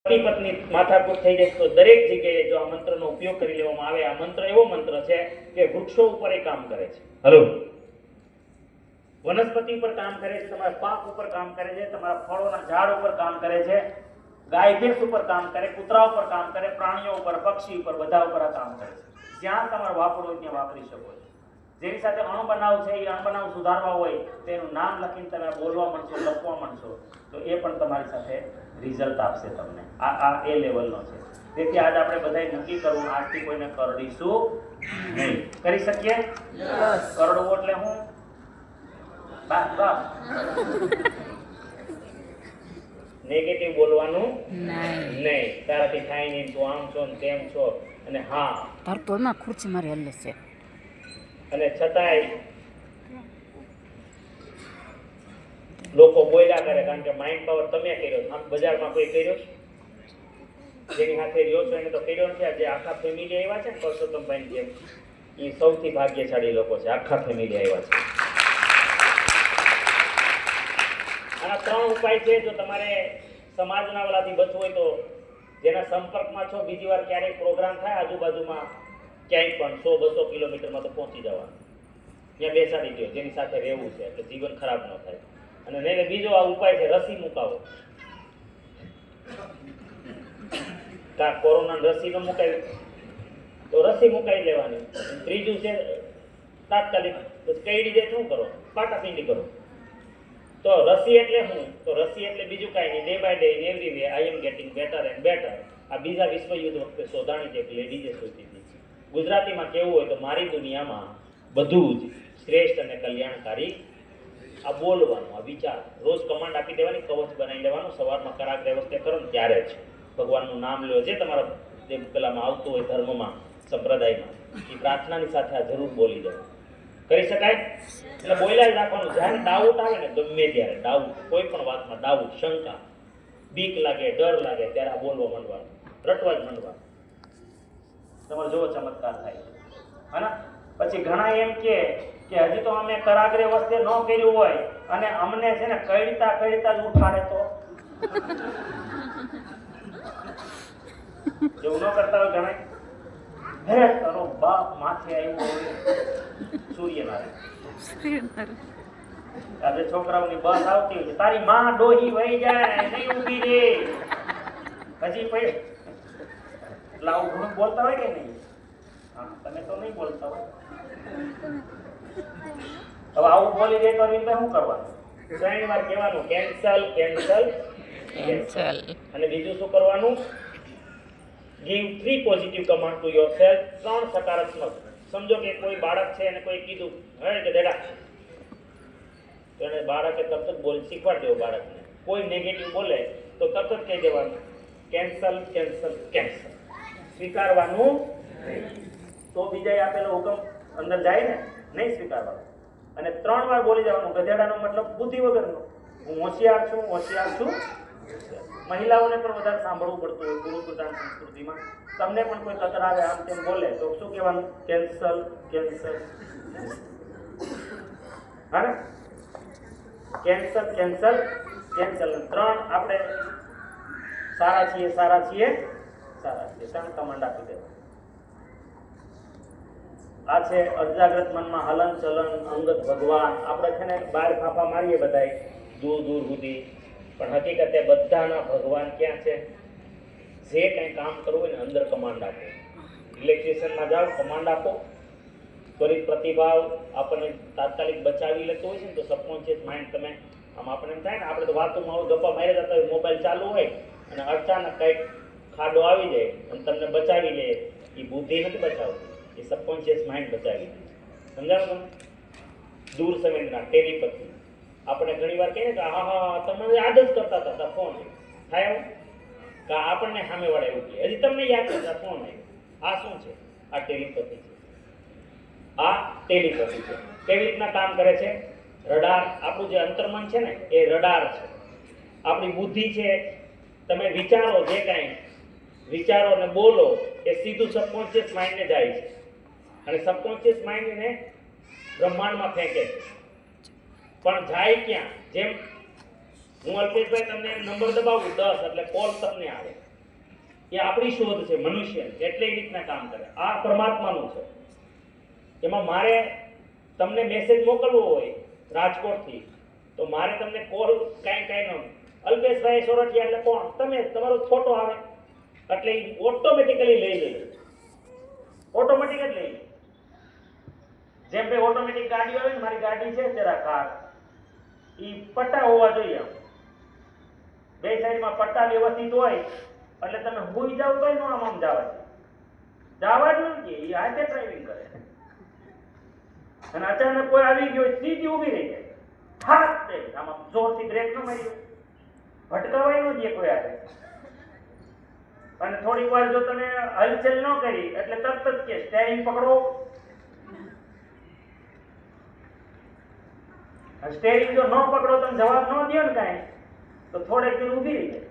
પતિ પત્ની માથાકૂટ થઈ જાય તો દરેક જગ્યાએ જો આ મંત્રનો ઉપયોગ કરી લેવામાં આવે, આ મંત્ર એવો મંત્ર છે કે વૃક્ષો ઉપર એ કામ કરે છે, હલો, વનસ્પતિ ઉપર કામ કરે છે, તમારા પાક ઉપર કામ કરે છે, તમારા ફળોના ઝાડ ઉપર કામ કરે છે, ગાય ભેંસ ઉપર કામ કરે, કૂતરા ઉપર કામ કરે, પ્રાણીઓ ઉપર, પક્ષી ઉપર, બધા ઉપર આ કામ કરે છે. જ્યાં તમારે વાપરવું હોય ત્યાં વાપરી શકો છો. જેની સાથે અણબનાવ છે એ અણબનાવ સુધારવા હોય તો એનું નામ લખીને તમે બોલવા માંડશો, લખવા માંડશો તો એ પણ તમારી સાથે રિઝલ્ટ આપશે તમને. આ એ લેવલનો છે. તેથી આજ આપણે બધાએ નક્કી કરવું, આજથી કોઈને કરડીશું નહીં. કરી શકીએ? કરડવું એટલે હું નેગેટિવ બોલવાનું નહીં. તારાથી થાય નહીં, તું આમ છો ને તેમ છો, અને હા તાર તો એમાં ખુરશી મારી હલ્લે છે, અને છતાંય લોકો બોલ્યા કરે, કારણ કે માઇન્ડ પાવર તમે કર્યો. આમ બજારમાં કોઈ કર્યો, જેની સાથે રહ્યો છો એને તો કર્યો નથી. આજે આખા ફેમિલી આવ્યા છે ને પરસોત્તમભાઈ જેમ, એ સૌથી ભાગ્યશાળી લોકો છે. આખા ફેમિલી આવ્યા છે. આના 3 ઉપાય છે. જો તમારે સમાજના વાળાથી બચવું હોય તો જેના સંપર્કમાં છો, બીજી વાર ક્યારેય પ્રોગ્રામ થાય આજુબાજુમાં ક્યાંય પણ 100-200 કિલોમીટરમાં તો પહોંચી જવાનું, ત્યાં બેસાડી દો જેની સાથે રહેવું છે, એટલે જીવન ખરાબ ન થાય. અને નહીં, બીજો આ ઉપાય છે, રસી મુકાવો. કોરોના રસી ન મુકાવી તો રસી મુકાઈ લેવાની. ત્રીજું છે તાત્કાલિક કઈડી જાય શું કરો, પાટાપિંડી કરો. તો રસી એટલે શું? તો રસી એટલે બીજું કાંઈ નહીં, day by day in every way I am getting better and better. આ બીજા વિશ્વયુદ્ધ વખતે શોધાણી છે, એક લેડીઝે શોધી હતી. ગુજરાતીમાં કેવું હોય તો મારી દુનિયામાં બધું જ શ્રેષ્ઠ અને કલ્યાણકારી. આ બોલવાનું, આ વિચાર, રોજ કમાન્ડ આપી દેવાની, કવચ બનાવી લેવાનું, સવારમાં કરાગ્રહ વખતે કરો ને ત્યારે જ ભગવાનનું નામ લો. જે તમારા જે પેલામાં આવતું હોય ધર્મમાં, સંપ્રદાયમાં, એ પ્રાર્થનાની સાથે આ જરૂર બોલી જાવ. કરી શકાય? એટલે બોલ્યા જ રાખવાનું. જ્યારે ડાઉટ આવે ને, ગમે ત્યારે ડાઉટ, કોઈ પણ વાતમાં ડાઉટ, શંકા, બીક લાગે, ડર લાગે, ત્યારે આ બોલવા માંડવાનું, રટવા જ માંડવાનું. તમારે જોવો ચમત્કાર થાય. હા. પછી ઘણા એમ કે હજી તો અમે કરાગ્રહ વખતે ન કર્યું હોય અને અમને છે ને કડતા જ ઉઠાડે તો એવું ન કરતા હોય ઘણા. હે તારો બાપ માથે આવ્યો હોય સૂર્યનારાયણ. આજે છોકરાઓની બસ આવતી હોય, તારી માં ડોહી વહી જાય નહીં ઊભી રે. હજી પછી લાવ ઘણું બોલતા હોય કે નહીં? હા, તમે તો નહીં બોલતા હોય. હવે આવું બોલી દે તો શું કરવાનું? 3 વાર કહેવાનું, કેન્સલ કેન્સલ કેન્સલ. અને બીજું શું કરવાનું? Give 3 positive command to yourself. 3 સકારાત્મક. સમજો કે કોઈ બાળક છે અને કોઈ કીધું હે કે દેડા, તો એને બાળકે તરત જ બોલ શીખવાડ દેવો બાળકને. કોઈ નેગેટિવ બોલે તો તરત જ કહી દેવાનું કેન્સલ કેન્સલ કેન્સલ. સ્વીકારવાનું તો બીજાએ આપેલો હુકમ અંદર જાય ને, નહીં સ્વીકારવાનો. અને 3 વાર બોલી જવાનું. ગધેડાનો મતલબ બુદ્ધિ વગરનો. હું હોશિયાર છું, હોશિયાર છું. મહિલાઓને પણ વધારે સાંભળવું પડતું હોય ગુરુ પ્રધાન સંસ્કૃતિમાં. તમને પણ કોઈ કતરાવે આમ તેમ બોલે તો શું કહેવાનું? Cancel cancel. હા ને? Cancel cancel cancel. 3 આપણે સારા છીએ સારા છીએ સારા છીએ 3 કમાન્ડ આપી દેવા. આ છે અર્ધજાગ્રત મનમાં હલન ચલન, અંગત ભગવાન. આપણે છે ને બહાર ફાફા મારીએ બધાય દૂર દૂર સુધી, પણ હકીકતે બધાના ભગવાન ક્યાં છે? જે કંઈ કામ કરવું હોય ને અંદર કમાન્ડ આપો. રિલેક્સેશનમાં જાઓ, કમાન્ડ આપો. ત્વરિત પ્રતિભાવ આપણને તાત્કાલિક બચાવી લેતો હોય છે ને, તો સબકોન્શિયસ માઇન્ડ તમે આમ આપણે એમ થાય ને, આપણે તો વાતોમાં ગપ્પા મારી જતા હોય, મોબાઈલ ચાલુ હોય અને અચાનક કંઈક ખાડો આવી જાય અને તમને બચાવી લે. એ બુદ્ધિ નથી બચાવતી, એ સબકોન્શિયસ માઇન્ડ બચાવી દે. સમજાવો તમે? દૂર સંવેદના, ટેલિપથી. આપણે ઘણી વાર કહીએ કે હા હા તમે યાદ જ કરતા હતા ફોન થાય એવું કે આપણને સામે વાળા એવું કહે હજી તમને યાદ કરતા ફોન આવ્યો. આ શું છે? આ ટેલિપથી છે. આ ટેલિપથી છે. કેવી રીતના કામ કરે છે? રડાર. આપણું જે અંતર્મન છે ને એ રડાર છે. આપણી બુદ્ધિ છે, તમે વિચારો, જે કાંઈ વિચારો અને બોલો એ સીધું સબકોન્શિયસ માઇન્ડને જાય છે અને સબકોન્શિયસ માઇન્ડ એને બ્રહ્માંડમાં ફેંકે છે. પણ જાય ક્યાં? જેમ હું અલ્પેશભાઈ તમને નંબર દબાવું 10 એટલે કોલ તમને આવે, એ આપણી શોધ છે મનુષ્ય, એટલે એ રીતના કામ કરે. આ પરમાત્માનું છે. એમાં મારે તમને મેસેજ મોકલવો હોય રાજકોટથી, તો મારે તમને કોલ કાંઈ ન, અલ્પેશભાઈ સોરઠિયા એટલે કોણ, તમે, તમારો ફોટો આવે એટલે એ ઓટોમેટિકલી લઈ લે, ઓટોમેટિક જ લઈ લે. જેમ ભાઈ ઓટોમેટિક ગાડીઓ આવે ને, મારી ગાડી છે જરા કાર, એ પટ્ટા હોવા જોઈએ, બે સાઈડમાં પટ્ટા વ્યવસ્થિત હોય એટલે તમે ભૂઈ જાવ તો આમ જવા જ નથી, એ હાથે ડ્રાઇવિંગ કરે. અને અચાનક કોઈ આવી ગયો સીધી ઊભી રહી જાય, થાક દે, આમાં જોરથી બ્રેક ન મારી, ભટકાવાય ન દે કોઈ હાથે. અને થોડી વાર જો તમે હલચલ ન કરી એટલે તરત જ કે સ્ટેરિંગ પકડો, સ્ટેરિંગ જો ન પકડો, તમે જવાબ ન દો ને કાંઈ, તો થોડેક દિન ઊભી રહી જાય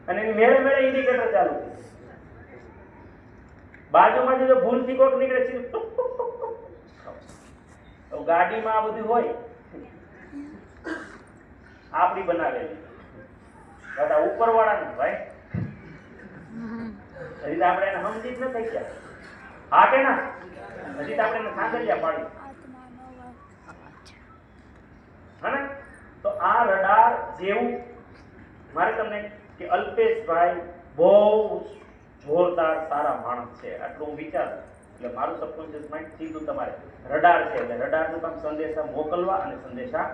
અને એની મેળે મેળે ઇન્ડિકેટર ચાલુ થાય. બાજુમાંથી જો ભૂલથી કોક નીકળે છે તો ગાડીમાં આ બધું હોય આપણી બનાવેલી, બધા ઉપરવાળાનું ભાઈ. હજી તો આપણે એને સમજી જ ન થઈ ગયા, હા કે ના? હજી તો આપણે એને સાંકળિયા પાડી. હા, તો આ રડાર જેવું મારે તમને કે અલ્પેશભાઈ બહુ જોરદાર સારા માણસ છે આટલું હું વિચારું એટલે મારું સબકોન્શિયસ માઇન્ડ સીધું તમારે રડાર છે એટલે રડારનું કામ સંદેશા મોકલવા અને સંદેશા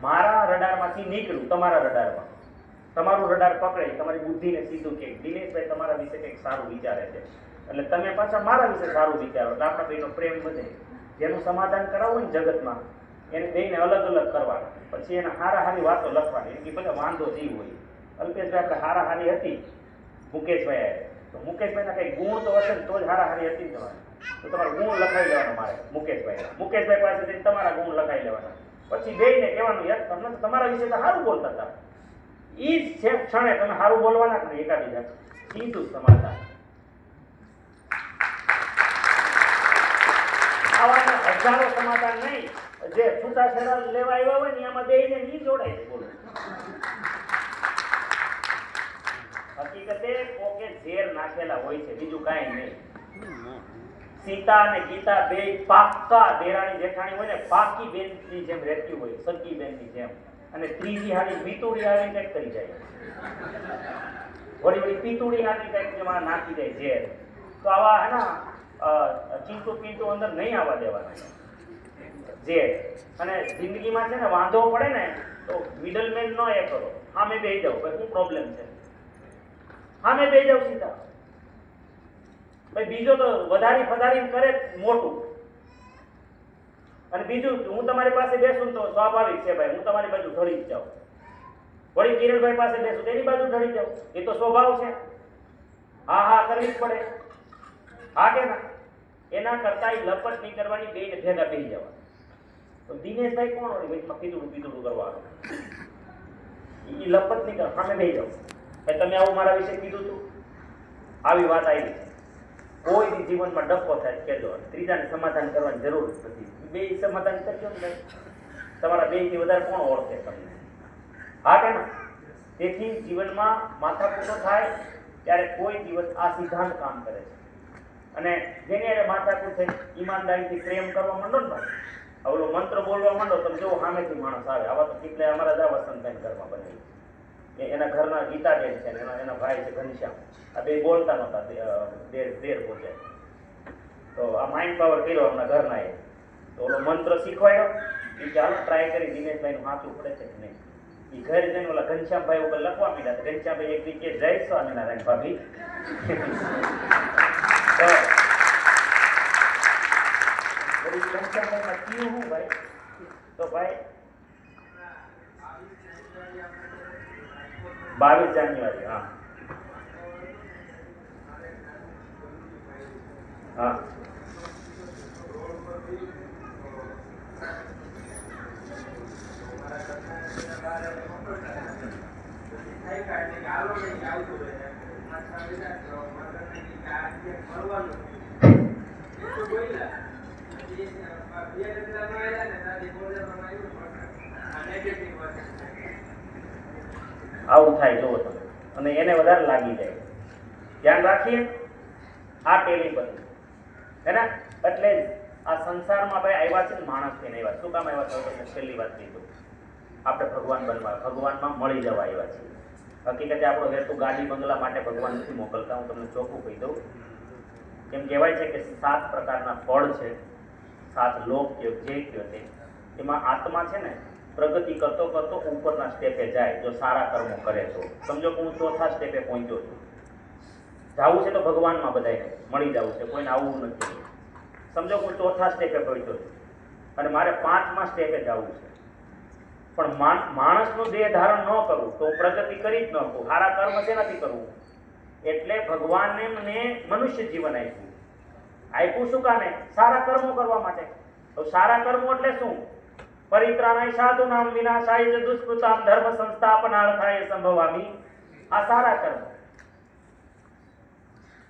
મારા રડારમાંથી નીકળ્યું તમારા રડારમાં, તમારું રડાર પકડે, તમારી બુદ્ધિને સીધું કે દિનેશભાઈ તમારા વિશે કંઈક સારું વિચારે છે એટલે તમે પાછા મારા વિશે સારું વિચારો એટલે આપણા બેનો પ્રેમ વધે. જેનું સમાધાન કરાવવું હોય ને જગતમાં એને બેને અલગ અલગ કરવાના, પછી એને હારા હારી વાતો લખવાની, એની ભલે વાંધો જીવ હોય. અલ્પેશભાઈ આપણે હારા હારી હતી મુકેશભાઈ, તો મુકેશભાઈના કંઈક ગુણ તો હશે ને તો જ હારા હારી હતી તમારે, તો તમારા ગુણ લખાઈ લેવાના મારે મુકેશભાઈ પાસેથી તમારા ગુણ લખાઈ લેવાના. પછી બેયને કહેવાનું યાર તમને તો તમારા વિશે તો સારું બોલતા હતા, એ જ છે ક્ષણે તમે સારું બોલવાના જ નહીં એકાબીજા, સીધું સમાધાન. આવા હજારો સમાધાન નહીં, જે છૂટાછેડા લેવા આવ્યા હોય ને એમાં બેયને નહીં જોડાય છે. બોલો, હકીકતે કોકે ઝેર નાખેલા હોય છે, બીજું કાંઈ નહીં. સીતા અને ગીતા બે પાક્કા દેરાણી જેઠાણી હોય ને, પાકી બેનની જેમ રહેતી હોય, સગી બેનની જેમ, અને ત્રીજી હારી મીતુડી આવી કંઈક કરી જાય, વળી પીતુડી હારી કંઈક એમાં નાખી જાય ઝેર. તો આવા હે ના ચીંટુ પીંટુ અંદર નહીં આવવા દેવાના ઝેર. અને જિંદગીમાં છે ને વાંધો પડે ને તો મિડલમેન ન એ કરો, આમે બેસી જાવ, ભાઈ શું પ્રોબ્લેમ છે, આમે બેસી જાવ સીધા. ભાઈ બીજો તો વધારી ફધારી કરે મોટું, અને બીજું હું તમારી પાસે બેસું તો સ્વાભાવિક છે ભાઈ હું તમારી બાજુ ઢળી જ જાઉં, વળી કિરણભાઈ પાસે બેસું તેની બાજુ ઢળી જાઉં, એ તો સ્વભાવ છે. હા હા કરવી જ પડે, હા કે ના? એના કરતા લપટ નહીં કરવાની, બેને ભેગા બેસી જવા. તો દિનેશભાઈ કોણ હોય ભાઈ પીધું કરવાનું, એ લપટ નહીં કર, સામે બેસી જાવ. તમે આવું મારા વિશે કીધું હતું, આવી વાત આવી છે, કોઈ બી જીવનમાં ડખો થાય કહેજો, ત્રીજાને સમાધાન કરવાની જરૂર નથી. બે સમાધાન કરજો ને તમારા બેથી વધારે કોણ ઓળખે તમને, હા કે ના? તેથી જીવનમાં માથાકૂટો થાય ત્યારે કોઈ દિવસ આ સિદ્ધાંત કામ કરે છે. અને જેને માથાકૂટ થઈ ઈમાનદારીથી પ્રેમ કરવા માંડો ને ભાઈ, ઓલો મંત્ર બોલવા માંડો, તમે જો સામેથી માણસ આવે. આવા તો કેટલાય અમારા જ વસંતભાઈ ઘરમાં બને, એના ઘરના ગીતાબેન છે, એના ભાઈ છે ઘનશ્યામ, આ બે બોલતા નહોતા, દેર પહોંચે. તો આ માઇન્ડ પાવર કર્યો હમણાં ઘરના એ, તો ઓલો મંત્ર શીખવાડ્યો, એ ચાલો ટ્રાય કરી દિનેશભાઈનું હાથું પડે છે કે નહીં. એ ઘર જઈને ઓલા ઘનશ્યામભાઈ ઉપર લખવા માંડ્યા, તો ઘનશ્યામભાઈ એક દી કે જય સ્વામિનારાયણ ભાભી. ઘનશ્યામભાઈમાં કયું હું ભાઈ, તો ભાઈ 22 જાન્યુઆરી, હા હા આવું થાય જોવો તમે. અને એને વધારે લાગી જાય. ધ્યાન રાખીએ આ ટેલિપથી હે ને. એટલે જ આ સંસારમાં ભાઈ આવ્યા છે ને માણસ થઈને આવ્યા. શું કામ આવ્યા છો? તમને છેલ્લી વાત કીધું, આપણે ભગવાન બનવા, ભગવાનમાં મળી જવા આવ્યા છીએ. હકીકતે આપણો હેતુ ગાડી બંગલા માટે ભગવાન નથી મોકલતા. હું તમને ચોખ્ખું કહી દઉં. એમ કહેવાય છે કે 7 પ્રકારના ફળ છે, 7 લોક કયો જે કયો તે. એમાં આત્મા છે ને પ્રગતિ કરતો કરતો ઉપરના સ્ટેપે જાય જો સારા કર્મો કરે તો. સમજો કે હું 4થા સ્ટેપે પહોંચ્યો છું. જવું છે તો ભગવાનમાં બધાને મળી જવું છે, કોઈને આવવું નથી. સમજો કે હું 4થા સ્ટેપે પહોંચ્યો છું અને મારે 5મા સ્ટેપે જવું છે, પણ માણસનું દેહ ધારણ ન કરવું તો હું પ્રગતિ કરી જ ન શકું. સારા કર્મ શેનાથી કરવું? એટલે ભગવાને મને મનુષ્ય જીવન આપ્યું શું કામે? સારા કર્મો કરવા માટે. તો સારા કર્મો એટલે શું? પરિત્રાણાય સાધુનામ વિનાશાય ચ દુષ્કૃતામ ધર્મ સંસ્થાપનાર્થાય સંભવામી. આ સારા કર્મો.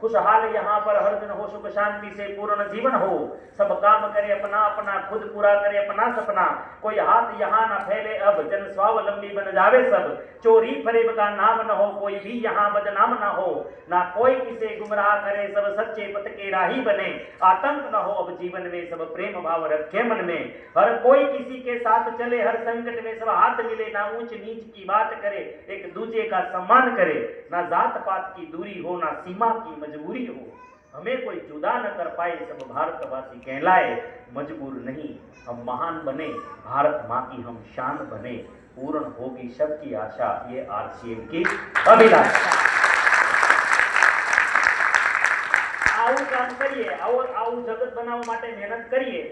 खुशहाल यहाँ पर हर दिन हो, सुख शांति से पूर्ण जीवन हो, सब काम करे अपना अपना, खुद पूरा करे अपना सपना, कोई हाथ यहाँ न फैले अब, जन स्वावलंबी बन जावे सब, चोरी फरेब का नाम न हो, कोई भी यहाँ बदनाम न हो, ना कोई किसे गुमराह करे, सब सच्चे पथ के राही बने, आतंक न हो अब जीवन में, सब प्रेम भाव रखे मन में, हर कोई किसी के साथ चले, हर संकट में सब हाथ मिले, ना ऊंच नीच की बात करे, एक दूजे का सम्मान करे, ना जात पात की दूरी हो, ना सीमा की मजबूरी हो, हमें कोई जुदा न कर पाए, सब भारतवासी कहलाए, मजबूर नहीं हम महान बने, भारत माँ की हम शान बने, पूर्ण होगी सबकी आशा, ये आरसीएम की अभिलाषा. આવું કામ કરીએ, આવું જગત બનાવવા માટે મહેનત કરીએ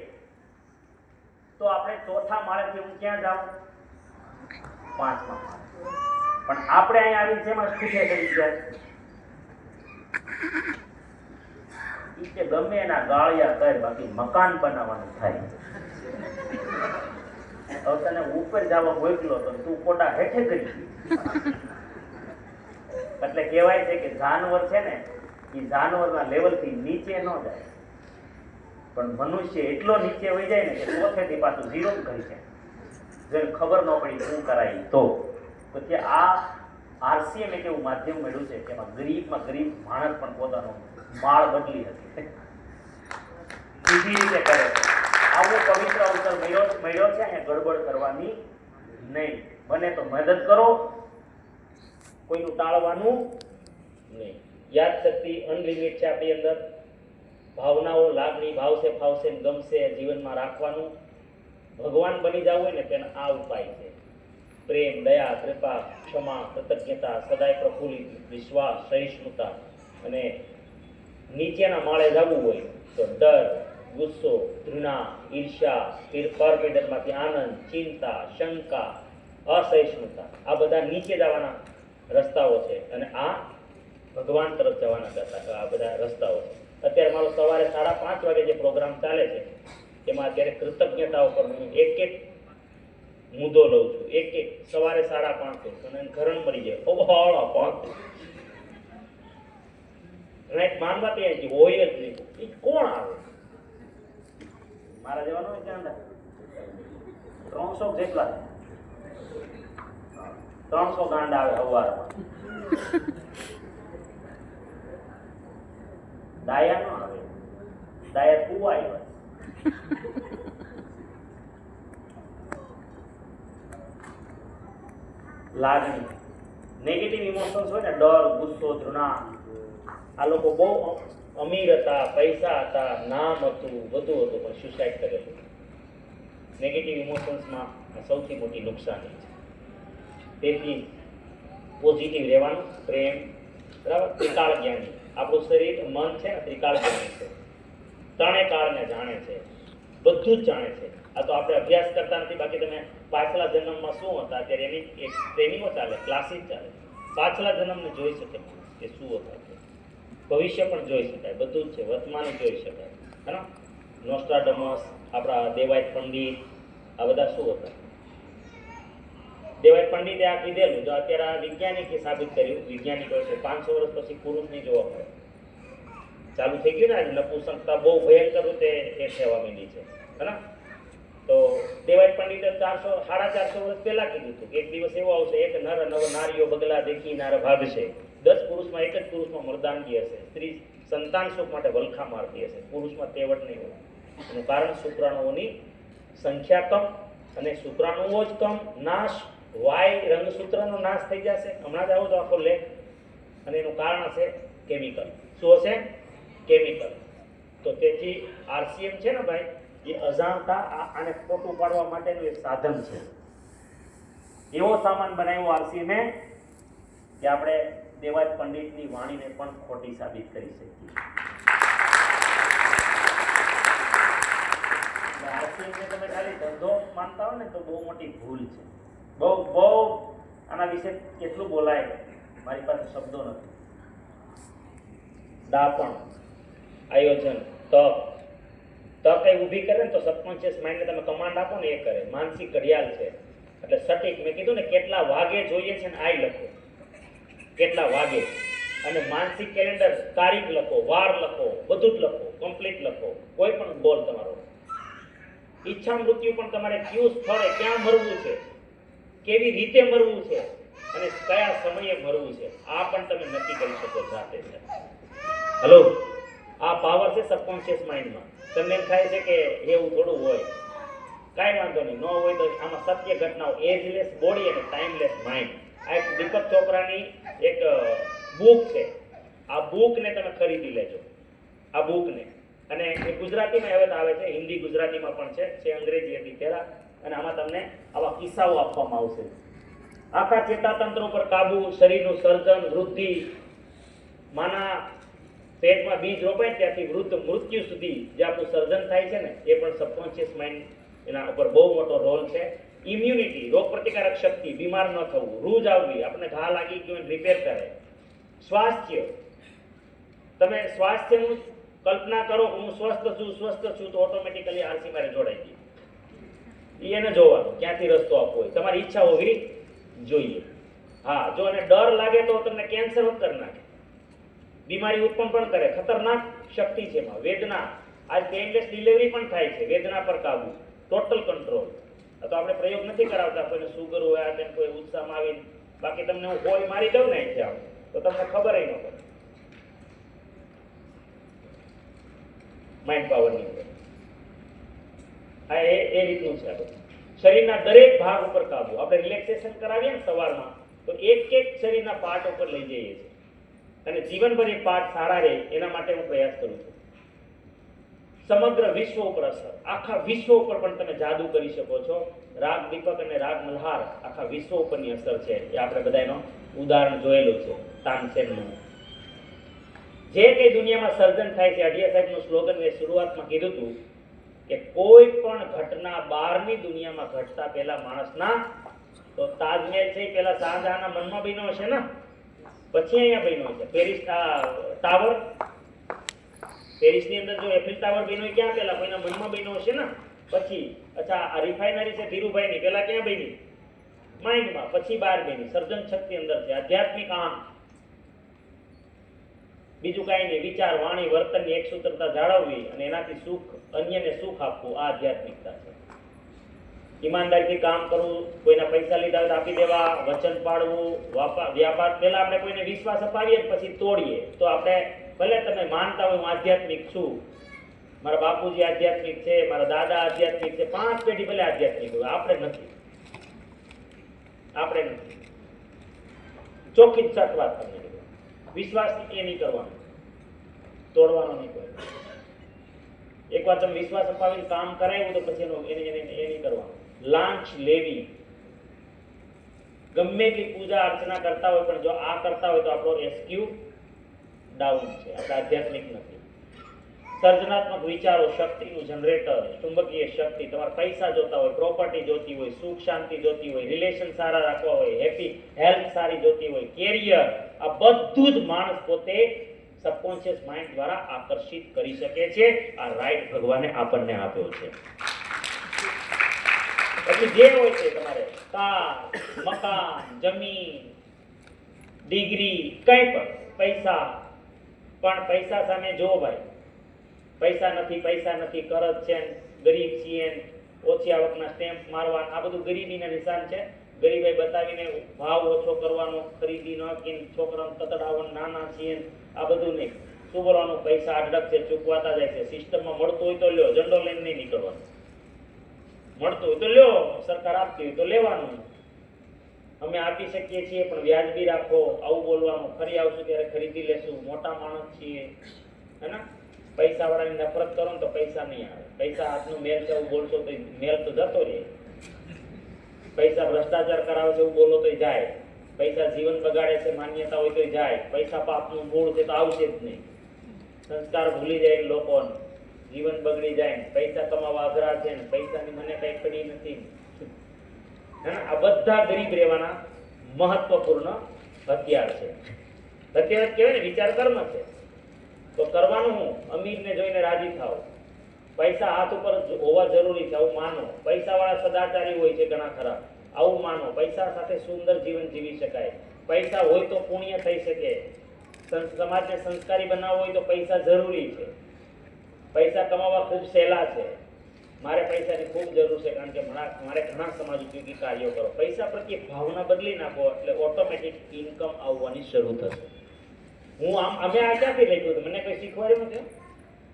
તો આપણે 4થા માળેથી હું ક્યાં જાઉં? 5મા માળે. પણ આપણે અહીંયા આવીને શેમાં ખૂટે કરી જાય? કે ગમે એના ગાળિયા કર, બાકી મકાન બનાવવાનું થાય. હવે તને ઉપર જવા મોકલો તો તું ખોટા હેઠે કરી. એટલે કહેવાય છે કે જાનવર છે ને એ જાનવરના લેવલથી નીચે ન જાય, પણ મનુષ્ય એટલો નીચે વહી જાય ને કે ચોથેથી પાછું 0 કરી જાય. જેને ખબર ન પડી શું કરાય તો પછી આ આરસીએમ એક એવું માધ્યમ મળ્યું છે કે એમાં ગરીબમાં ગરીબ માણસ પણ પોતાનો માળ બદલી હતી સીધી રીતે કરે. આવો પવિત્ર અવસર મળ્યો છે, અહીંયા ગડબડ કરવાની નહીં. બને તો મદદ કરો, કોઈનું ટાળવાનું નહીં. યાદ શક્તિ અનલિમિટેડ છે આપણી અંદર. ભાવનાઓ, લાગણી, ભાવશે ફાવશે ગમશે જીવનમાં રાખવાનું. ભગવાન બની જવું હોય ને તેનો આ ઉપાય છે. પ્રેમ, દયા, કૃપા, ક્ષમા, કૃતજ્ઞતા, સદાય પ્રફુલ્લિત, વિશ્વાસ, સહિષ્ણુતા. અને નીચેના માળે જવું હોય તો ડર, ગુસ્સો, ઘૃણા, ઈર્ષ્યા, પરમેદરમાંથી આનંદ, ચિંતા, શંકા, અસહિષ્ણુતા, આ બધા નીચે જવાના રસ્તાઓ છે. અને આ ભગવાન તરફ જવાના આ બધા રસ્તાઓ છે. અત્યારે મારો સવારે 5:30 વાગે જે પ્રોગ્રામ ચાલે છે એમાં અત્યારે કૃતજ્ઞતા ઉપર હું એક મુદ્દો લઉં છું. એક સવારે 5:30 અને ઘરણ મળી જાય 5:30 રાઈટ. માનવા તૈયાર હોય જ નહીં. એ કોણ આવે? મારા જવાનું હોય ત્યાં 300 જેટલા 300 ગાંડા આવે સવારમાં. ડાયા ન આવે, ડાયા કુવા આવ્યા. લાગણી, નેગેટિવ ઇમોશન્સ હોય ને, ડર, ગુસ્સો, ઘૃણા. આ લોકો બહુ અમીર હતા, પૈસા હતા, નામ હતું, બધું હતું, પણ સુસાઇડ કરેલું. નેગેટિવ ઇમોશન્સમાં સૌથી મોટી નુકસાની છે. તેથી પોઝિટિવ રહેવાનું. પ્રેમ, બરાબર. ત્રિકાળ જ્ઞાની આપણું શરીર, મન છે ને ત્રિકાળ જ્ઞાની છે. ત્રણેય કાળને જાણે છે, બધું જ જાણે છે. આ તો આપણે અભ્યાસ કરતા નથી. બાકી તમે પાછલા જન્મમાં શું હતા અત્યારે એની એક ટ્રેનિંગો ચાલે, ક્લાસીસ ચાલે. પાછલા જન્મને જોઈ શકે કે શું હતા, ભવિષ્ય પણ જોઈ શકાય, બધું જ છે. વર્તમાન જોઈ શકાય, હે ને. નોસ્ટ્રાડમસ, આપણા દેવાય પંડિત, આ બધા શું હતા? દેવાય પંડિતે આ કીધેલું. જો અત્યારે આ વૈજ્ઞાનિકે સાબિત કર્યું, વૈજ્ઞાનિકો છે 500 વર્ષ પછી પુરુષ નહીં જોવા મળે. ચાલુ થઈ ગયું ને આજે નપુંસકતા બહુ ભયંકર રીતે એ થવા માંડી છે, હે ને. તો દેવાય પંડિતે 450 વર્ષ પહેલા કીધું હતું કે એક દિવસ એવો આવશે, એક નર નવ નારીઓ બગલા દેખી નાર ભાગશે, 10 પુરુષમાં એક જ પુરુષમાં મર્દાનગી હશે, સ્ત્રી સંતાન સુખ માટે વલખા મારતી હશે, પુરુષમાં તેવડ નહીં હોય. એનું કારણ શુક્રાણુઓની સંખ્યા કમ, અને શુક્રાણુઓ જ કમ, નાશ વાય રંગસૂત્રનો નાશ થઈ જશે. હમણાં જ આવો તો આખો લેખ. અને એનું કારણ હશે કેમિકલ. શું હશે? કેમિકલ. તો તેથી આરસીએમ છે ને ભાઈ, એ અજાણતા આને ખોટું પાડવા માટેનું એક સાધન છે. એવો સામાન બનાવ્યો આરસીએમે કે આપણે દેવાય પંડિતની વાણીને પણ ખોટી સાબિત કરી શકીએ. આરસીએમને તમે ખાલી ધંધો માનતા હો ને તો બહુ મોટી ભૂલ છે. બહુ આના વિશે કેટલું બોલાય, મારી પાસે શબ્દો નથી. દાપણ, આયોજન, તક એ ઊભી કરે ને તો સબકોન્શિયસ માઇન્ડને તમે કમાન્ડ આપો ને એ કરે. માનસિક ઘડિયાળ છે એટલે સટીક. મેં કીધું ને કેટલા વાગે જોઈએ છે ને આય લખો, કેટલા વાગે. અને માનસિક કેલેન્ડર, તારીખ લખો, વાર લખો, બધું જ લખો, કમ્પ્લીટ લખો. કોઈ પણ ગોલ તમારો. ઈચ્છા મૃત્યુ પણ તમારે કયું સ્થળે ક્યાં મરવું છે, કેવી રીતે મરવું છે અને કયા સમયે મરવું છે, આ પણ તમે નક્કી કરી શકો જાતે છે. હલો, આ પાવર છે સબકોન્શિયસ માઇન્ડમાં. તમને એમ થાય છે કે એવું થોડું હોય, કાંઈ વાંધો નહીં. ન હોય તો આમાં સત્ય ઘટનાઓ, એજલેસ બોડી અને ટાઈમલેસ માઇન્ડ. આ એક દીપક ચોપરાની એક બુક છે. આ બુકને તમે ખરીદી લેજો, આ બુકને. અને એ ગુજરાતીમાં હવે તો આવે છે, હિન્દી ગુજરાતીમાં પણ છે અંગ્રેજી હતી પહેલા. અને આમાં તમને આવા કિસ્સાઓ આપવામાં આવશે. આખા ચેતાતંત્ર ઉપર કાબુ, શરીરનું સર્જન, વૃદ્ધિ, માના પેટમાં બીજ રોપાય ત્યાંથી વૃદ્ધ મૃત્યુ સુધી જે આપણું સર્જન થાય છે ને, એ પણ સબકોન્શિયસ માઇન્ડ એના ઉપર બહુ મોટો રોલ છે. ઇમ્યુનિટી, રોગ પ્રતિકારક શક્તિ, બીમાર ન થવું, રૂજ આવવી, આપણે ઘા લાગી ગયો રિપેર કરે. સ્વાસ્થ્ય, તમે સ્વાસ્થ્યનું કલ્પના કરો, હું સ્વસ્થ છું તો ઓટોમેટિકલી આરસી મારે જોડાઈ ગઈ. એને જોવાનું ક્યાંથી રસ્તો આપવો હોય, તમારી ઈચ્છા હોવી જોઈએ. હા, જો એને ડર લાગે તો તમને કેન્સર કરી નાખે, બીમારી ઉત્પન્ન પણ કરે. ખતરનાક શક્તિ છે એમાં. વેદના, આજ પેઇનલેસ ડિલિવરી પણ થાય છે. વેદના પર કાબુ, ટોટલ કંટ્રોલ. તો આપણે પ્રયોગ નથી કરાવતા. કોઈને સુગર હોય, આ કોઈ ઉત્સાહમાં આવીને, બાકી તમને હું ગોળી મારી દઉં ને અહીંથી આવું તો તમને ખબર ન પડે. માઇન્ડ પાવરની અંદર આ એ રીતનું છે. આપણે શરીરના દરેક ભાગ ઉપર કાબુ. આપણે રિલેક્સેશન કરાવીએ ને સવારમાં, તો એક શરીરના પાર્ટ ઉપર લઈ જઈએ છીએ. અને જીવનભર એ પાર્ટ સારા રહે એના માટે હું પ્રયાસ કરું છું. સમગ્ર વિશ્વ ઉપર અસર, આખા વિશ્વ ઉપર પણ તમે જાદુ કરી શકો છો. રાગ દીપક અને રાગ મલ્હાર આખા વિશ્વ ઉપરની અસર છે. એ આપણે બધા એનો ઉદાહરણ જોયેલું છે તાનસેનનું. જે કંઈ દુનિયામાં સર્જન થાય છે, અઢિયા સાહેબનું સ્લોગન મેં શરૂઆતમાં કીધું હતું કે કોઈ પણ ઘટના બહારની દુનિયામાં ઘટતા પહેલા માણસના, તો તાજમહેલ છે પહેલા શાહજહાંના મનમાં બન્યો હશે ને, પછી અહીંયા બન્યો છે. પેરિસ ટાવર, પેરિસની અંદર જો એફિલ ટાવર બન્યો ક્યાં પહેલા? કોઈના મનમાં બન્યો હશે ને પછી. અચ્છા, આ રિફાઇનરી છે ધીરુભાઈની, પહેલા ક્યાં બની? માઇન્ડમાં, પછી બહાર બની. સર્જન શક્તિ અંદર છે. આધ્યાત્મિક આમ, બીજું કાંઈ નહીં. વિચાર, વાણી, વર્તનની એક સૂત્રતા જાળવવી અને એનાથી સુખ, અન્યને સુખ આપવું, આ આધ્યાત્મિકતા છે. ઈમાનદારીથી કામ કરવું, કોઈના પૈસા લીધા હોય આપી દેવા, વચન પાડવું, વ્યાપાર. પહેલા આપણે કોઈને વિશ્વાસ અપાવીએ પછી તોડીએ. તો આપણે ભલે તમે માનતા હોય હું આધ્યાત્મિક છું, મારા બાપુજી આધ્યાત્મિક છે, મારા દાદા આધ્યાત્મિક છે, 5 પેઢી ભલે આધ્યાત્મિક હોય, આપણે નથી. ચોખ્ખી જ સટ વાત તમને વિશ્વાસ એ નહીં કરવાનો, તોડવાનો નહીં કોઈ. એકવાર તમે વિશ્વાસ અપાવીને કામ કરાવ્યું તો પછી એ નહીં કરવાનું. લાંચ લેવી, ગમે એટલી પૂજા અર્ચના કરતા હોય પણ જો આ કરતા હોય તો આપણો એસક્યુ ડાઉન છે, આપણે આધ્યાત્મિક નથી. સર્જનાત્મક વિચારો, શક્તિનું જનરેટર, ચુંબકીય શક્તિ. તમારે પૈસા જોતા હોય, પ્રોપર્ટી જોતી હોય, સુખ શાંતિ જોતી હોય, રિલેશન સારા રાખવા હોય, હેપી હેલ્થ સારી જોતી હોય, કેરિયર, આ બધું જ માણસ પોતે સબકોન્શિયસ માઇન્ડ દ્વારા આકર્ષિત કરી શકે છે. આ રાઈટ ભગવાને આપણને આપ્યો છે. પછી જે હોય છે તમારે કાર, મકાન, જમીન, ડિગ્રી, કંઈ પણ, પૈસા. પણ પૈસા સામે જો ભાઈ, પૈસા નથી, કરજ છે, ગરીબ છીએ, ઓછી આવકના સ્ટેમ્પ મારવા, આ બધું ગરીબીના નિશાન છે. ગરીબાઈ બતાવીને ભાવ ઓછો કરવાનો, ખરીદી ન કે છોકરાઓને તતડાવવાનું, નાના છીએ આ બધું નહીં. શું બોલવાનું? પૈસા અઢળક છે, ચૂકવાતા જાય છે. સિસ્ટમમાં મળતું હોય તો લ્યો, ઝંડો લઈને નહીં નીકળવાનું. મળતું હોય તો લ્યો, સરકાર આપતી હોય તો લેવાનું. અમે આપી શકીએ છીએ પણ વ્યાજબી રાખો, આવું બોલવાનું. ફરી આવશું ત્યારે ખરીદી લેશું, મોટા માણસ છીએ, હે ને? પૈસા વાળાની નફરત કરો ને તો પૈસા નહીં આવે. પૈસા હાથનું મેલ છે એવું બોલશો તો મેલ તો જતો રહે. પૈસા ભ્રષ્ટાચાર કરાવે છે એવું બોલો તો જાય. પૈસા જીવન બગાડે છે માન્યતા હોય તો જાય. પૈસા પાપનું મૂળ છે તો આવશે જ નહીં. સંસ્કાર ભૂલી જાય લોકોને, જીવન બગડી જાય. પૈસા કમાવા અઘરા છે ને પૈસાની મને કઈ પડી નથી. આ બધા ગરીબ રહેવાના મહત્વપૂર્ણ હથિયાર છે. હથિયાર કહેવાય ને, વિચાર કર્મ છે. તો કરવાનું હું? અમીરને જોઈને રાજી થાવ. પૈસા હાથ ઉપર હોવા જરૂરી છે, આવું માનો. પૈસા વાળા સદાચારી હોય છે ઘણા ખરા, આવું માનો. પૈસા સાથે સુંદર જીવન જીવી શકાય. પૈસા હોય તો પુણ્ય થઈ શકે. સમાજને સંસ્કારી બનાવવો હોય તો પૈસા જરૂરી છે. પૈસા કમાવા ખૂબ સહેલા છે. મારે પૈસાની ખૂબ જરૂર છે કારણ કે મારે ઘણા સમાજ ઉપયોગી કાર્યો કરો. પૈસા પ્રત્યે ભાવના બદલી નાખો એટલે ઓટોમેટિક ઇન્કમ આવવાની શરૂ થશે. અમે આ ક્યાંથી લખ્યું હતું? મને કોઈ શીખવાડ્યું નથી.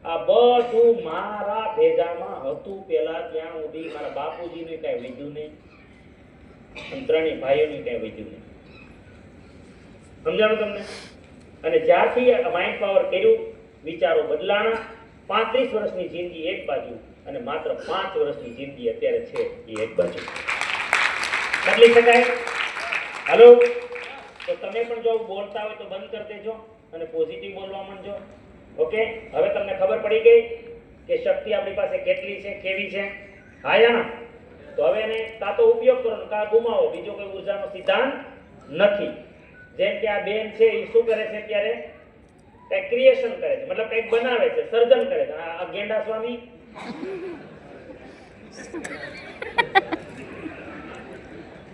આ બધું મારા ભેજામાં હતું પેલા. ત્યાં સુધી મારા બાપુજીનું કઈ વિધું નહીં, ત્રણેય ભાઈઓનું કઈ વિધું નહીં. સમજાણું તમને? અને જ્યારથી માઇન્ડ પાવર કર્યું, વિચારો બદલાણા. 35 વર્ષની જિંદગી એક બાજુ અને માત્ર 5 વર્ષની જિંદગી અત્યારે છે એ એક બાજુ. બદલી શકાય? હાલો, તો તમે પણ જો બોલતા હોય તો બંધ કરી દેજો અને પોઝિટિવ બોલવા માંડજો. ઓકે, હવે તમને ખબર પડી ગઈ કે શક્તિ આપણી પાસે કેટલી છે, કેવી છે? હા યા? તો હવે એને કાં તો ઉપયોગ કરો ને કાં ગુમાવો. બીજો કોઈ ઉર્જાનો સિદ્ધાંત નથી. જેમ કે આ બેન છે એ શું કરે છે અત્યારે? કંઈક ક્રિએશન કરે છે, મતલબ કંઈક બનાવે છે, સર્જન કરે છે. આ ગેંડા સ્વામી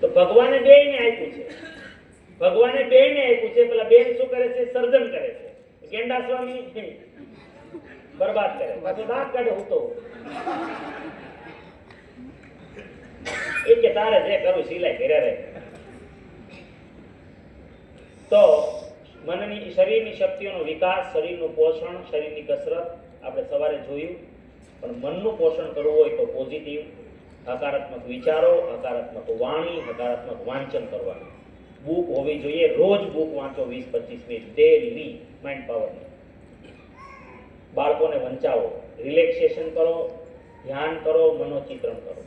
તો ભગવાને બેયને આપ્યું છે. ભગવાને બેયને આપ્યું છે. પેલા બેન શું કરે છે? સર્જન કરે છે. ગેંડા સ્વામી બરબાદ કરે. પાછો દાંત કાઢે હું તો એ કે તારે જે કરું સિલાઈ કરે રે. તો મનની, શરીરની શક્તિઓનો વિકાસ, શરીરનું પોષણ, શરીરની કસરત આપણે સવારે જોયું. પણ મનનું પોષણ કરવું હોય તો પોઝિટિવ, હકારાત્મક વિચારો, હકારાત્મક વાણી, હકારાત્મક વાંચન કરવાનું. બુક હોવી જોઈએ. રોજ બુક વાંચો 20-25 મિનિટ ડેલી. માઇન્ડ પાવરની. બાળકોને વંચાવો, રિલેક્સેશન કરો, ધ્યાન કરો, મનોચિત્રણ કરો.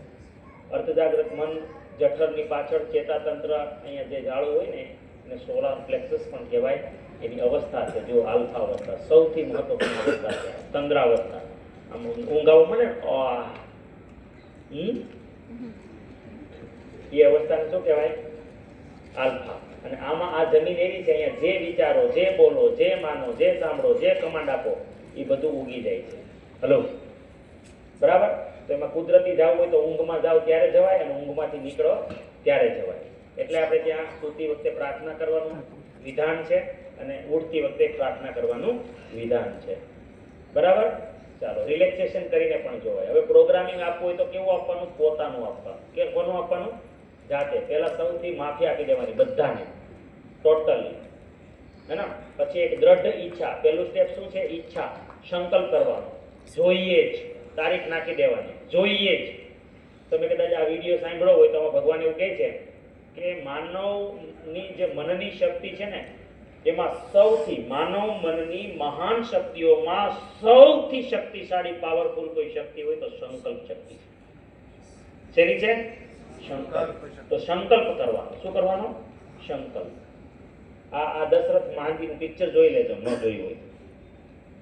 અર્ધજાગ્રત મન, જઠરની પાછળ ચેતાતંત્ર, અહીંયા જે જાળું હોય ને એને સોલાર પ્લેક્સસ પણ કહેવાય. એની અવસ્થા છે જો આલ્ફા અવસ્થા, સૌથી મહત્વપૂર્ણ અવસ્થા છે. તંદ્રાવસ્થા. આમ ઊંઘાવો મને એ અવસ્થાને શું કહેવાય? આલ્ફા. અને આમાં આ જમીન એવી છે, અહીંયા જે વિચારો, જે બોલો, જે માનો, જે સાંભળો, જે કમાન્ડ આપો એ બધું ઉગી જાય છે. હલો, બરાબર? તો એમાં કુદરતી જવું હોય તો ઊંઘમાં જાઓ ત્યારે જવાય અને ઊંઘમાંથી નીકળો ત્યારે જવાય. એટલે આપણે ત્યાં સૂતી વખતે પ્રાર્થના કરવાનું વિધાન છે અને ઉઠતી વખતે પ્રાર્થના કરવાનું વિધાન છે. બરાબર? ચાલો, રિલેક્સેશન કરીને પણ જોવાય. હવે પ્રોગ્રામિંગ આપવું હોય તો કેવું આપવાનું? પોતાનું આપવાનું. કે કોનું આપવાનું? જાતે. પહેલા સૌથી માફી આપી દેવાની બધાને, ટોટલી, હે ને? પછી એક દ્રઢ ઈચ્છા. પહેલું સ્ટેપ શું છે? ઈચ્છા, સંકલ્પ કરવાનો. જોઈએ જ, તારીખ નાખી દેવાની, જોઈએ જ. તમે કદાચ આ વિડીયો સાંભળ્યો હોય તો ભગવાન એવું કહે છે કે માનવની જે મનની શક્તિ છે ને એમાં સૌથી, માનવ મનની મહાન શક્તિઓમાં સૌથી શક્તિશાળી પાવરફુલ કોઈ શક્તિ હોય તો સંકલ્પ શક્તિ છે. શેની છે? સંકલ્પ. તો સંકલ્પ કરવાનો. શું કરવાનો? સંકલ્પ. આ દશરથ મહાજીનું પિક્ચર જોઈ લેજો, ન જોયું હોય.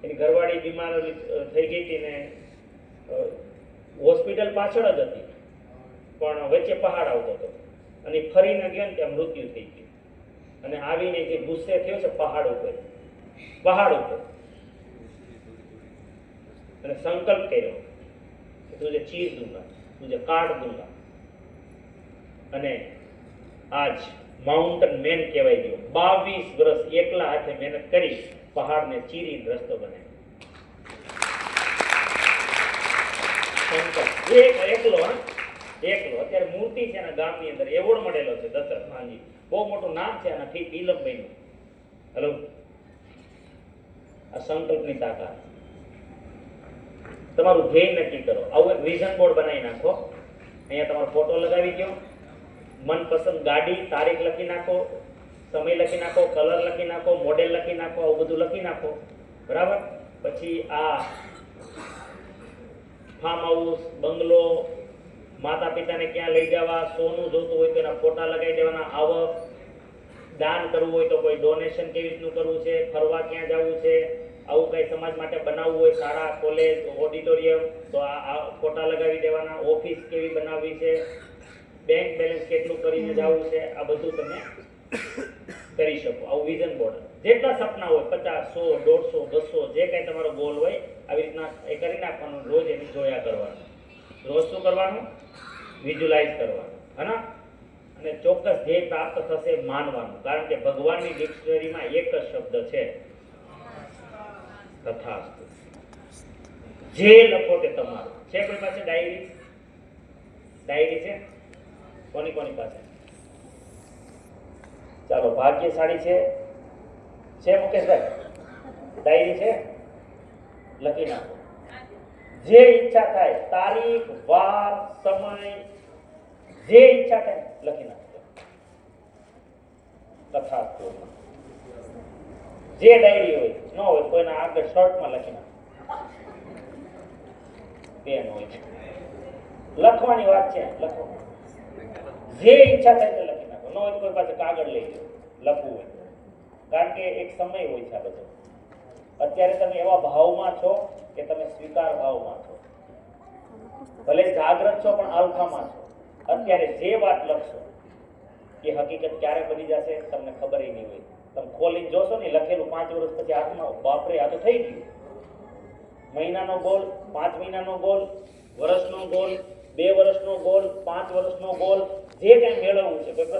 એની ઘરવાળી બીમાર થઈ ગઈ હતી ને હોસ્પિટલ પાછળ જ હતી પણ વચ્ચે પહાડ આવતો હતો અને ફરીને ગયો ને ત્યાં મૃત્યુ થઈ ગયું. અને આવીને જે ગુસ્સે થયો છે પહાડ ઉપર અને સંકલ્પ કર્યો કે તુજે ચીર દૂંગા, તુજે કાટ દૂંગા. અને આજ માઉન્ટેન મેન કહેવાય ગયો. 22 વર્ષ એકલા હાથે મહેનત કરી પહાડને ચીરી રસ્તો બનાવ્યો. સંકલ્પ એકલો હા એકલો. અત્યારે મૂર્તિ છે એના ગામની અંદર એવોર્ડ મળેલો છે દશરથ માંજી, બહુ મોટું નામ છે એના ઠીક નીલમભાઈનું. હેલો, આ સંકલ્પની તાકાત. તમારું ધ્યેય નક્કી કરો. આવું એક વિઝન બોર્ડ બનાવી નાખો. અહીંયા તમારો ફોટો લગાવી દો, મનપસંદ ગાડી તારીખ લખી નાખો, સમય લખી નાખો, કલર લખી નાખો, મોડેલ લખી નાખો, આવું બધું લખી નાખો. બરાબર. પછી આ ફાર્મ હાઉસ, બંગલો, માતા પિતાને ક્યાં લઈ જવા, સોનું જોતું હોય તો એના ફોટા લગાવી દેવાના, આવક, દાન કરવું હોય તો કોઈ ડોનેશન કેવી રીતનું કરવું છે, ફરવા ક્યાં જવું છે, આવું કંઈ સમાજ માટે બનાવવું હોય, શાળા, કોલેજ, ઓડિટોરિયમ, તો આ ફોટા લગાવી દેવાના, ઓફિસ કેવી બનાવવી છે, બેંક બેલેન્સ કેટલું કરીને જવું છે, આ બધું તમે કરી શકો. આવું વિઝન બોર્ડ. જેટલા સપના હોય 50, 100, 150, 200 જે કાંઈ તમારો ગોલ હોય આવી રીતના એ કરી નાખવાનું. રોજ એને જોયા કરવાનું. રોજ શું કરવાનું? વિઝ્યુલાઇઝ કરવાનું. હે? અને ચોક્કસ ધ્યેય પ્રાપ્ત થશે માનવાનું. કારણ કે ભગવાનની ડિક્શનરીમાં એક જ શબ્દ છે, તથાસ્તુ. જે લખો તે તમારું. છે કોઈ પાસે ડાયરી? ડાયરી છે? કોની કોની પાસે? ચાલો, ભાગ્યશાળી છે મુકેશભાઈ? ડાયરી છે? લખી નાખો. જે ઈચ્છા થાય, તારીખ, વાર, સમય, જે ઈચ્છા થાય લખી નાખો. તથાસ્તુ. જે ડાયરી હોય, ન હોય કોઈના આગળ શર્ટમાં લખી નાખો. પેન હોય છે, લખવાની વાત છે, લખો. જે ઈચ્છા થાય તે લખી નાખો. ન હોય કોઈ પાસે કાગળ લઈ લો, લખવું હોય. કારણ કે એક સમય હોય છે આ બધો. અત્યારે તમે એવા ભાવમાં છો કે તમે સ્વીકાર ભાવમાં છો. ભલે જાગ્રત છો પણ આલ્ફામાં છો. અત્યારે જે વાત લખશો એ હકીકત ક્યારે બની જશે તમને ખબર નહીં હોય. તમે ખોલીને જોશો ને લખેલું 5 વર્ષ પછી હાથમાં, બાપરે આ તો થઈ ગયું. મહિનાનો ગોલ, 5 મહિનાનો ગોલ, વર્ષનો ગોલ, 2 વર્ષનો ગોલ, 5 વર્ષનો ગોલ, જે કંઈ મેળવવું છે કોઈ